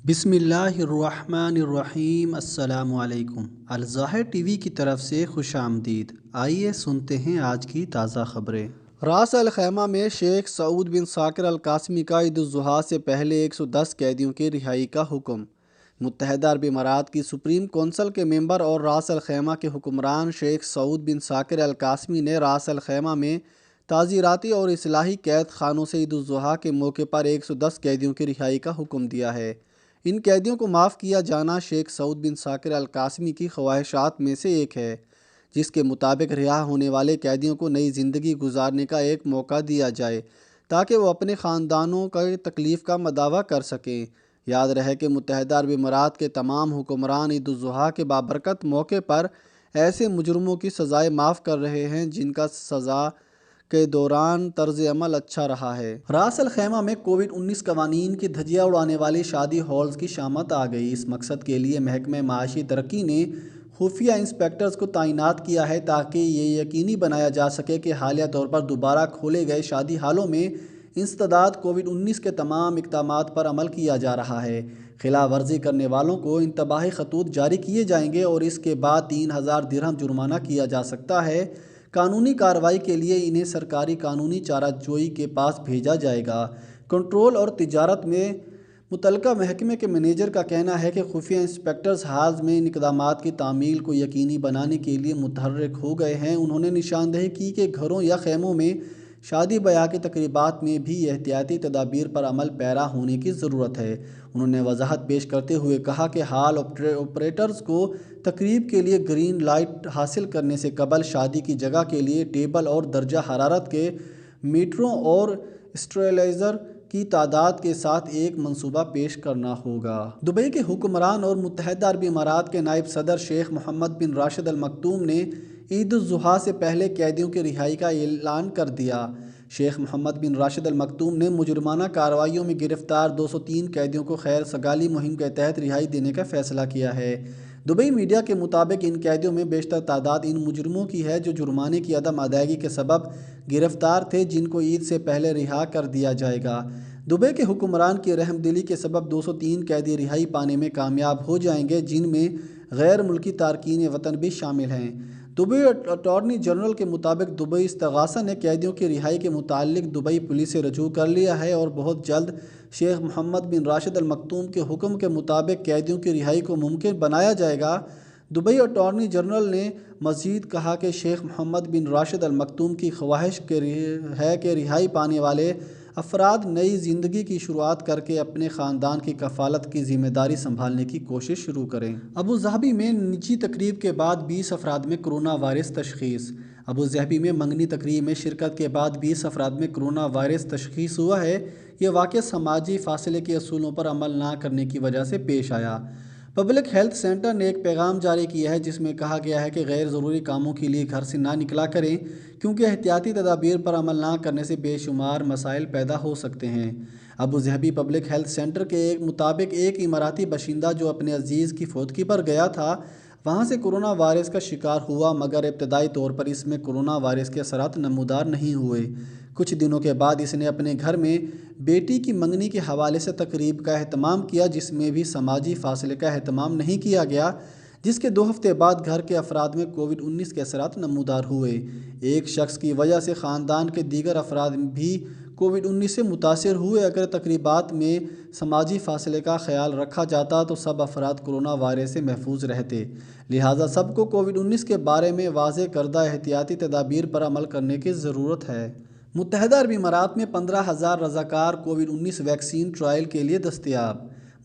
بسم اللہ الرحمن الرحیم۔ السلام علیکم۔ الظاہر ٹی وی کی طرف سے خوش آمدید۔ آئیے سنتے ہیں آج کی تازہ خبریں۔ راس الخیمہ میں شیخ سعود بن ساکر القاسمی کا عید الاضحیٰ سے پہلے 110 قیدیوں کی رہائی کا حکم۔ متحدہ عرب امارات کی سپریم کونسل کے ممبر اور راس الخیمہ کے حکمران شیخ سعود بن ساکر القاسمی نے راس الخیمہ میں تعزیراتی اور اصلاحی قید خانوں سے عید الاضحیٰ کے موقع پر 110 قیدیوں کی رہائی کا حکم دیا ہے۔ ان قیدیوں کو معاف کیا جانا شیخ سعود بن ساکر القاسمی کی خواہشات میں سے ایک ہے، جس کے مطابق رہا ہونے والے قیدیوں کو نئی زندگی گزارنے کا ایک موقع دیا جائے تاکہ وہ اپنے خاندانوں کی تکلیف کا مداوع کر سکیں۔ یاد رہے کہ متحدہ عرب امارات کے تمام حکمران عید الاضحیٰ کے بابرکت موقع پر ایسے مجرموں کی سزائیں معاف کر رہے ہیں جن کا سزا کے دوران طرز عمل اچھا رہا ہے۔ راس الخیمہ میں کووڈ-19 قوانین کی دھجیاں اڑانے والی شادی ہالز کی شامت آ گئی۔ اس مقصد کے لیے محکمہ معاشی ترقی نے خفیہ انسپیکٹرز کو تعینات کیا ہے تاکہ یہ یقینی بنایا جا سکے کہ حالیہ طور پر دوبارہ کھولے گئے شادی ہالوں میں انسداد کووڈ-19 کے تمام اقدامات پر عمل کیا جا رہا ہے۔ خلاف ورزی کرنے والوں کو انتباہی خطوط جاری کیے جائیں گے اور اس کے بعد 3000 درہم جرمانہ کیا جا سکتا ہے۔ قانونی کارروائی کے لیے انہیں سرکاری قانونی چارہ جوئی کے پاس بھیجا جائے گا۔ کنٹرول اور تجارت میں متعلقہ محکمے کے مینیجر کا کہنا ہے کہ خفیہ انسپیکٹرز ہالز میں ان اقدامات کی تعمیل کو یقینی بنانے کے لیے متحرک ہو گئے ہیں۔ انہوں نے نشاندہی کی کہ گھروں یا خیموں میں شادی بیاہ کی تقریبات میں بھی احتیاطی تدابیر پر عمل پیرا ہونے کی ضرورت ہے۔ انہوں نے وضاحت پیش کرتے ہوئے کہا کہ ہال آپریٹرز کو تقریب کے لیے گرین لائٹ حاصل کرنے سے قبل شادی کی جگہ کے لیے ٹیبل اور درجہ حرارت کے میٹروں اور اسٹیریلائزر کی تعداد کے ساتھ ایک منصوبہ پیش کرنا ہوگا۔ دبئی کے حکمران اور متحدہ عرب امارات کے نائب صدر شیخ محمد بن راشد المکتوم نے عید الاضحیٰ سے پہلے قیدیوں کی رہائی کا اعلان کر دیا۔ شیخ محمد بن راشد المکتوم نے مجرمانہ کارروائیوں میں گرفتار 203 قیدیوں کو خیر سگالی مہم کے تحت رہائی دینے کا فیصلہ کیا ہے۔ دبئی میڈیا کے مطابق ان قیدیوں میں بیشتر تعداد ان مجرموں کی ہے جو جرمانے کی عدم ادائیگی کے سبب گرفتار تھے، جن کو عید سے پہلے رہا کر دیا جائے گا۔ دبئی کے حکمران کی رحم دلی کے سبب 203 قیدی رہائی پانے میں کامیاب ہو جائیں گے، جن میں غیر ملکی تارکین وطن بھی شامل ہیں۔ دبئی اٹارنی جنرل کے مطابق دبئی استغاثہ نے قیدیوں کی رہائی کے متعلق دبئی پولیس سے رجوع کر لیا ہے اور بہت جلد شیخ محمد بن راشد المکتوم کے حکم کے مطابق قیدیوں کی رہائی کو ممکن بنایا جائے گا۔ دبئی اٹارنی جنرل نے مزید کہا کہ شیخ محمد بن راشد المکتوم کی خواہش ہے کہ رہائی پانے والے افراد نئی زندگی کی شروعات کر کے اپنے خاندان کی کفالت کی ذمہ داری سنبھالنے کی کوشش شروع کریں۔ ابوظہبی میں نجی تقریب کے بعد 20 افراد میں کرونا وائرس تشخیص۔ ابوظہبی میں منگنی تقریب میں شرکت کے بعد 20 افراد میں کرونا وائرس تشخیص ہوا ہے۔ یہ واقعہ سماجی فاصلے کے اصولوں پر عمل نہ کرنے کی وجہ سے پیش آیا۔ پبلک ہیلتھ سینٹر نے ایک پیغام جاری کیا ہے جس میں کہا گیا ہے کہ غیر ضروری کاموں کے لیے گھر سے نہ نکلا کریں کیونکہ احتیاطی تدابیر پر عمل نہ کرنے سے بے شمار مسائل پیدا ہو سکتے ہیں۔ ابوظہبی پبلک ہیلتھ سینٹر کے مطابق ایک اماراتی باشندہ جو اپنے عزیز کی فوتگی پر گیا تھا وہاں سے کرونا وائرس کا شکار ہوا، مگر ابتدائی طور پر اس میں کرونا وائرس کے اثرات نمودار نہیں ہوئے۔ کچھ دنوں کے بعد اس نے اپنے گھر میں بیٹی کی منگنی کے حوالے سے تقریب کا اہتمام کیا جس میں بھی سماجی فاصلے کا اہتمام نہیں کیا گیا، جس کے 2 ہفتے بعد گھر کے افراد میں کووڈ-19 کے اثرات نمودار ہوئے۔ ایک شخص کی وجہ سے خاندان کے دیگر افراد بھی کووڈ-19 سے متاثر ہوئے۔ اگر تقریبات میں سماجی فاصلے کا خیال رکھا جاتا تو سب افراد کرونا وائرس سے محفوظ رہتے، لہٰذا سب کو کووڈ-19 کے بارے میں واضح کردہ احتیاطی تدابیر پر عمل کرنے کی ضرورت ہے۔ متحدہ عرب امارات میں 15,000 رضاکار کووڈ-19 ویکسین ٹرائل کے لیے دستیاب۔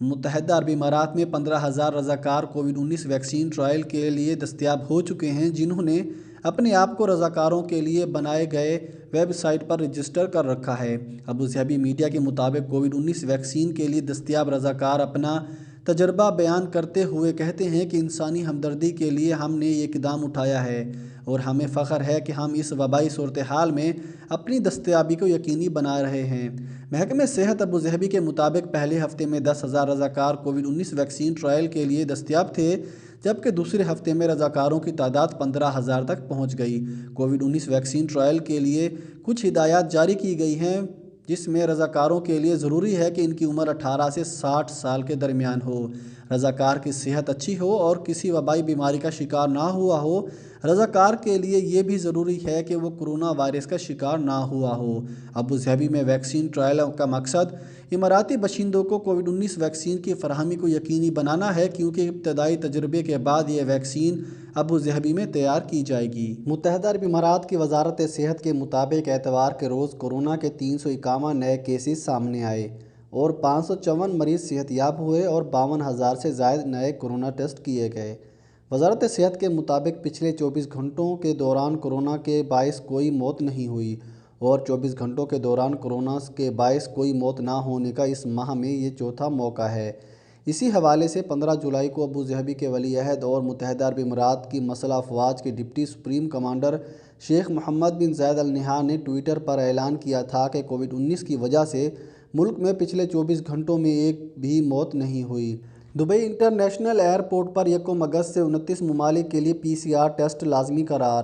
متحدہ عرب امارات میں 15,000 رضاکار کووڈ-19 ویکسین ٹرائل کے لیے دستیاب ہو چکے ہیں، جنہوں نے اپنے آپ کو رضاکاروں کے لیے بنائے گئے ویب سائٹ پر رجسٹر کر رکھا ہے۔ ابوظہبی میڈیا کے مطابق کووڈ-19 ویکسین کے لیے دستیاب رضاکار اپنا تجربہ بیان کرتے ہوئے کہتے ہیں کہ انسانی ہمدردی کے لیے ہم نے یہ اقدام اٹھایا ہے اور ہمیں فخر ہے کہ ہم اس وبائی صورتحال میں اپنی دستیابی کو یقینی بنا رہے ہیں۔ محکمہ صحت ابوظہبی کے مطابق پہلے ہفتے میں 10,000 رضاکار کووڈ-19 ویکسین ٹرائل کے لیے دستیاب تھے، جبکہ دوسرے ہفتے میں رضاکاروں کی تعداد 15,000 تک پہنچ گئی۔ کووڈ-19 ویکسین ٹرائل کے لیے کچھ ہدایات جاری کی گئی ہیں۔ جس میں رضاکاروں کے لیے ضروری ہے کہ ان کی عمر 18 سے 60 سال کے درمیان ہو، رضاکار کی صحت اچھی ہو اور کسی وبائی بیماری کا شکار نہ ہوا ہو۔ رضاکار کے لیے یہ بھی ضروری ہے کہ وہ کرونا وائرس کا شکار نہ ہوا ہو۔ ابوظہبی میں ویکسین ٹرائل کا مقصد اماراتی باشندوں کو کووڈ-19 ویکسین کی فراہمی کو یقینی بنانا ہے، کیونکہ ابتدائی تجربے کے بعد یہ ویکسین ابوظہبی میں تیار کی جائے گی۔ متحدہ عرب امارات کی وزارت صحت کے مطابق اتوار کے روز کورونا کے 351 نئے کیسز سامنے آئے اور 554 مریض صحت یاب ہوئے اور 52,000 سے زائد نئے کورونا ٹیسٹ کیے گئے۔ وزارت صحت کے مطابق پچھلے 24 گھنٹوں کے دوران کورونا کے باعث کوئی موت نہیں ہوئی اور 24 گھنٹوں کے دوران کورونا کے باعث کوئی موت نہ ہونے کا اس ماہ میں یہ چوتھا موقع ہے۔ اسی حوالے سے 15 جولائی کو ابوظہبی کے ولی عہد اور متحدہ عرب امارات کی مسلح افواج کے ڈپٹی سپریم کمانڈر شیخ محمد بن زاید ال نہیان نے ٹوئٹر پر اعلان کیا تھا کہ کووڈ-19 کی وجہ سے ملک میں پچھلے 24 گھنٹوں میں ایک بھی موت نہیں ہوئی۔ دبئی انٹرنیشنل ایئرپورٹ پر 1 اگست سے 29 ممالک کے لیے PCR ٹیسٹ لازمی قرار۔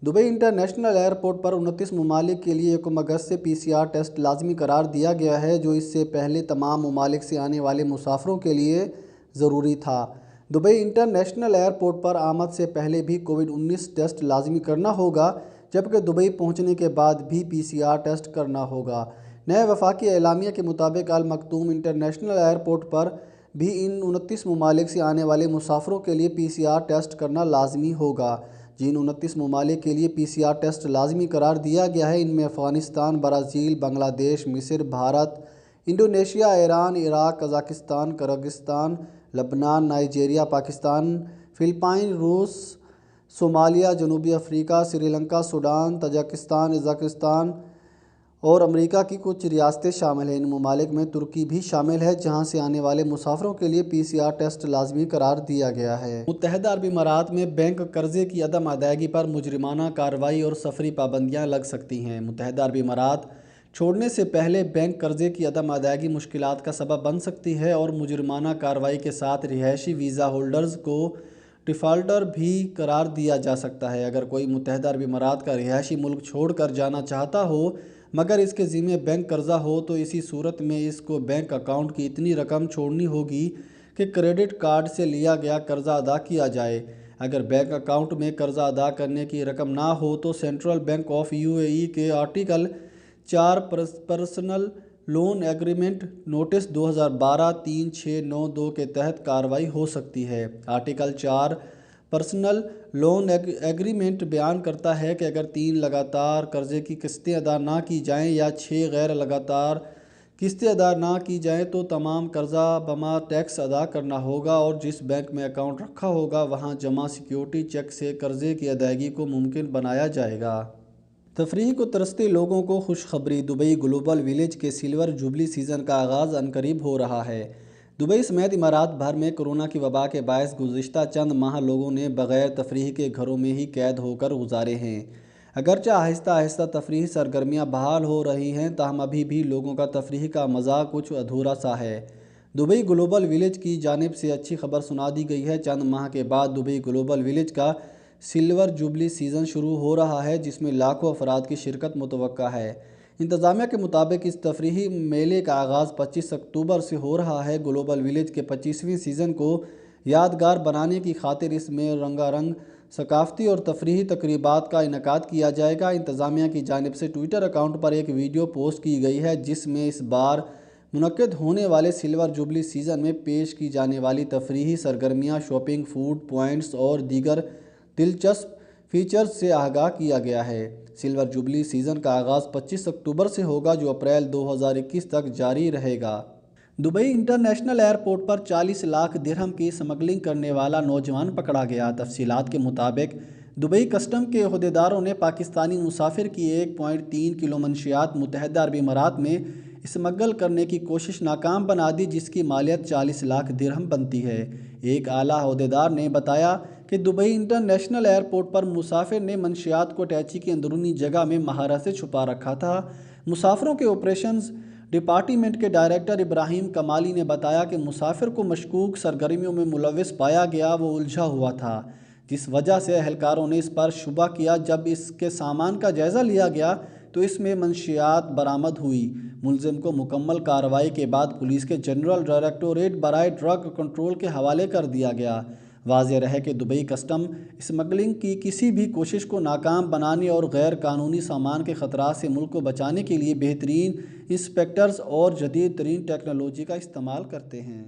دبئی انٹرنیشنل ایئرپورٹ پر 29 ممالک کے لیے 1 اگست سے PCR ٹیسٹ لازمی قرار دیا گیا ہے، جو اس سے پہلے تمام ممالک سے آنے والے مسافروں کے لیے ضروری تھا۔ دبئی انٹرنیشنل ایئرپورٹ پر آمد سے پہلے بھی کووڈ-19 ٹیسٹ لازمی کرنا ہوگا، جبکہ دبئی پہنچنے کے بعد بھی PCR ٹیسٹ کرنا ہوگا۔ نئے وفاقی اعلامیہ کے مطابق المکتوم انٹرنیشنل ایئرپورٹ پر بھی ان 29 ممالک سے آنے والے مسافروں کے لیے PCR ٹیسٹ کرنا لازمی ہوگا۔ جن 29 ممالک کے لیے PCR ٹیسٹ لازمی قرار دیا گیا ہے، ان میں افغانستان، برازیل، بنگلہ دیش، مصر، بھارت، انڈونیشیا، ایران، عراق، قزاقستان، کرغزستان، لبنان، نائجیریا، پاکستان، فلپائن، روس، صومالیہ، جنوبی افریقہ، Sri Lanka, Sudan, Tajikistan, Uzbekistan اور امریکہ کی کچھ ریاستیں شامل ہیں۔ ان ممالک میں ترکی بھی شامل ہے، جہاں سے آنے والے مسافروں کے لیے PCR ٹیسٹ لازمی قرار دیا گیا ہے۔ متحدہ عرب امارات میں بینک قرضے کی عدم ادائیگی پر مجرمانہ کارروائی اور سفری پابندیاں لگ سکتی ہیں۔ متحدہ عرب امارات چھوڑنے سے پہلے بینک قرضے کی عدم ادائیگی مشکلات کا سبب بن سکتی ہے اور مجرمانہ کارروائی کے ساتھ رہائشی ویزا ہولڈرز کو ڈیفالٹر بھی قرار دیا جا سکتا ہے۔ اگر کوئی متحدہ عرب امارات کا رہائشی ملک چھوڑ کر جانا چاہتا ہو مگر اس کے ذمے بینک قرضہ ہو، تو اسی صورت میں اس کو بینک اکاؤنٹ کی اتنی رقم چھوڑنی ہوگی کہ کریڈٹ کارڈ سے لیا گیا قرضہ ادا کیا جائے۔ اگر بینک اکاؤنٹ میں قرضہ ادا کرنے کی رقم نہ ہو تو سینٹرل بینک آف UAE کے article 4 personal loan agreement notice 2012-3692 کے تحت کارروائی ہو سکتی ہے۔ آرٹیکل 4 پرسنل لون ایگریمنٹ بیان کرتا ہے کہ اگر 3 لگاتار قرضے کی قسطیں ادا نہ کی جائیں یا 6 غیر لگاتار قسطیں ادا نہ کی جائیں تو تمام قرضہ بما ٹیکس ادا کرنا ہوگا اور جس بینک میں اکاؤنٹ رکھا ہوگا وہاں جمع سیکیورٹی چیک سے قرضے کی ادائیگی کو ممکن بنایا جائے گا۔ تفریح کو ترستے لوگوں کو خوشخبری، دبئی گلوبل ویلیج کے سلور جوبلی سیزن کا آغاز عنقریب ہو رہا ہے۔ دبئی سمیت امارات بھر میں کورونا کی وبا کے باعث گزشتہ چند ماہ لوگوں نے بغیر تفریح کے گھروں میں ہی قید ہو کر گزارے ہیں۔ اگرچہ آہستہ آہستہ تفریحی سرگرمیاں بحال ہو رہی ہیں، تاہم ابھی بھی لوگوں کا تفریح کا مزہ کچھ ادھورا سا ہے۔ دبئی گلوبل ویلیج کی جانب سے اچھی خبر سنا دی گئی ہے۔ چند ماہ کے بعد دبئی گلوبل ویلیج کا سلور جوبلی سیزن شروع ہو رہا ہے، جس میں لاکھوں افراد کی شرکت متوقع ہے۔ انتظامیہ کے مطابق اس تفریحی میلے کا آغاز 25 اکتوبر سے ہو رہا ہے۔ گلوبل ویلیج کے 25ویں سیزن کو یادگار بنانے کی خاطر اس میں رنگا رنگ ثقافتی اور تفریحی تقریبات کا انعقاد کیا جائے گا۔ انتظامیہ کی جانب سے ٹوئٹر اکاؤنٹ پر ایک ویڈیو پوسٹ کی گئی ہے، جس میں اس بار منعقد ہونے والے سلور جوبلی سیزن میں پیش کی جانے والی تفریحی سرگرمیاں، شاپنگ، فوڈ پوائنٹس اور دیگر دلچسپ فیچرز سے آگاہ کیا گیا ہے۔ سلور جوبلی سیزن کا آغاز 25 اکتوبر سے ہوگا، جو اپریل 2021 تک جاری رہے گا۔ دبئی انٹرنیشنل ایئرپورٹ پر 40 لاکھ درہم کی اسمگلنگ کرنے والا نوجوان پکڑا گیا۔ تفصیلات کے مطابق دبئی کسٹم کے عہدیداروں نے پاکستانی مسافر کی 1.3 کلو منشیات متحدہ عرب امارات میں اسمگل کرنے کی کوشش ناکام بنا دی، جس کی مالیت 40 لاکھ درہم بنتی ہے۔ ایک اعلیٰ عہدیدار نے بتایا کہ دبئی انٹرنیشنل ایئرپورٹ پر مسافر نے منشیات کو اٹیچی کی اندرونی جگہ میں مہارت سے چھپا رکھا تھا۔ مسافروں کے آپریشنز ڈپارٹمنٹ کے ڈائریکٹر ابراہیم کمالی نے بتایا کہ مسافر کو مشکوک سرگرمیوں میں ملوث پایا گیا، وہ الجھا ہوا تھا، جس وجہ سے اہلکاروں نے اس پر شبہ کیا۔ جب اس کے سامان کا جائزہ لیا گیا تو اس میں منشیات برآمد ہوئی۔ ملزم کو مکمل کارروائی کے بعد پولیس کے جنرل ڈائریکٹوریٹ برائے ڈرگ کنٹرول کے حوالے کر دیا گیا۔ واضح رہے کہ دبئی کسٹم اسمگلنگ کی کسی بھی کوشش کو ناکام بنانے اور غیر قانونی سامان کے خطرات سے ملک کو بچانے کے لیے بہترین انسپیکٹرز اور جدید ترین ٹیکنالوجی کا استعمال کرتے ہیں۔